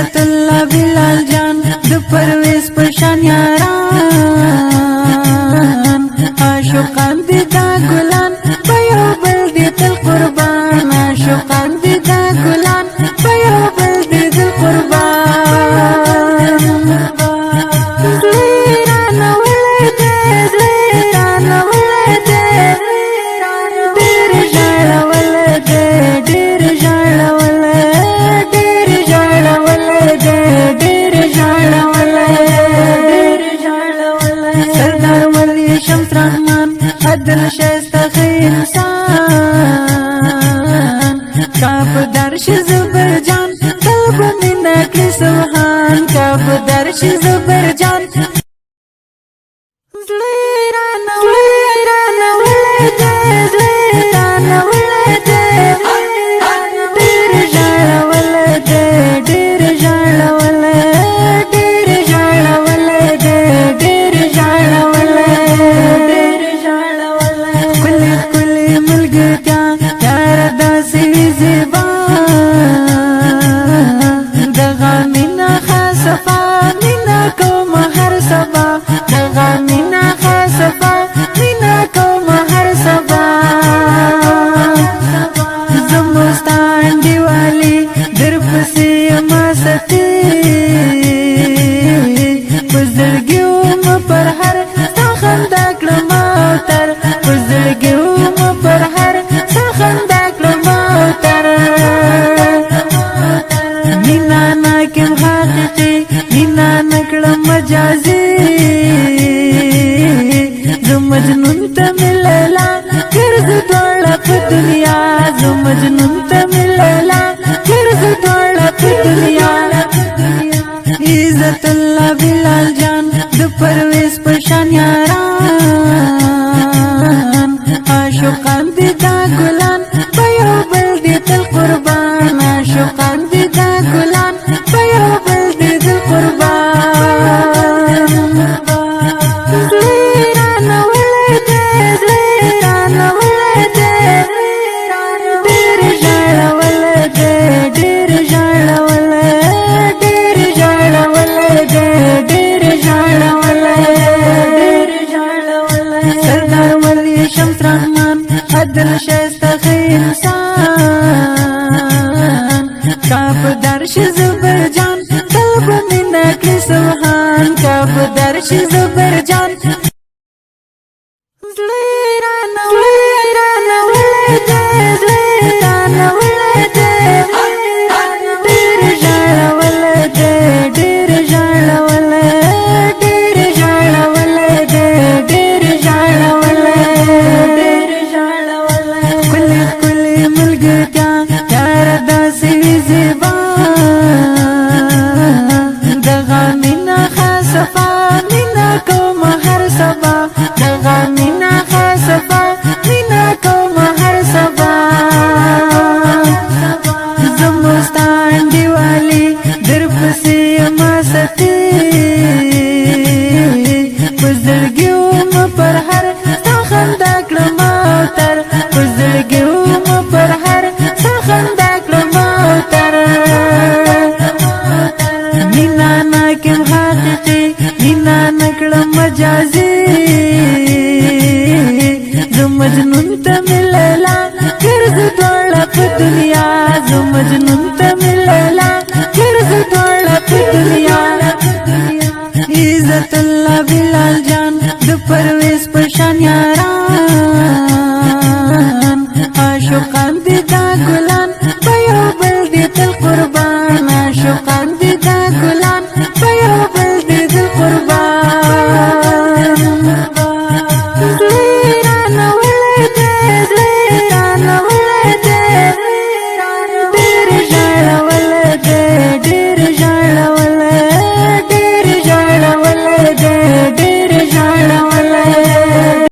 عزت الله بلال جان د پرویز پشان یاران عاشقان دي دا ګلان په یو بل دي تل قربان عاشقان دي دا ګلان په یو بل دي تل قربان زلیران ولده زلیران ولده ډېر ژړه ولده ډېر ژړه ولده ډېر ژړه ولده ډېر ژړه ولده سردار ولی شمس رحمان عدل شایسته ښه انسان کاف درش زبر جان تل به مینه کړي سبحان کاف درش زبر جان زلیران ولده زلیران ولده ډېر ژړه ولده ډېر ژړه ولده ډېر ژړه ولده ډېر ژړه ولده ښکلې ښکلې ملګرتیا یاره داسې وي زیبا دغه مینه ښه صفا مینه کومه هر سبا دغه مینه ښه صفا مینه کومه هر سبا زموږ ستا انډیوالي در پسې یمه ستي په زړګي ومه پر هر ستا خندا کړم اوتر په زړګي ومه پر هر ستا خندا کړم اوتر مینا ناکم حقیقي مینا نکړم مجازي زه مجنون ته مې لیلا ګرځو دواړه په دنیا زه مجنون ته مې لیلا ګرځو دواړه په دنیا عزت الله بلال جان د پرویز پشان یاران عاشقان دي دا ګلان په یو بل دي تل قربان عاشقان دي دا ګلان په یو بل دي تل قربان زلیران ولده زلیران ولده ډېر ژړه ولده ډېر ژړه ولده ډېر ژړه ولده ډېر ژړه ولده سردار ولی شمس رحمان عدل شایسته ښه انسان کاف درش زبر جان تل به مینه کړي سبحان کاف درش زبر جان زلیران ولده زلیران ولده ډېر ژړه ولده ډېر ژړه ولده ډېر ژړه ولده ډېر ژړه ولده ښکلې ښکلې ملګرتیا یاره داسې وي زیبا دغه مینه ښه صفا مینه کومه هر سبا دغه مینه ښه صفا مینه کومه هر سبا زموږ ستا انډیوالي در پسې یمه ستي په زړګي ومه پر هر ستا خندا کړم اوتر په زړګي ومه پر هر ستا خندا کړم اوتر مینا ناکم حقیقي مینا نکړم مجازي زه مجنون ته مې لیلا ګرځو دواړه په دنیا زه مجنون ته مې لیلا ګرځو دواړه په دنیا عزت الله بلال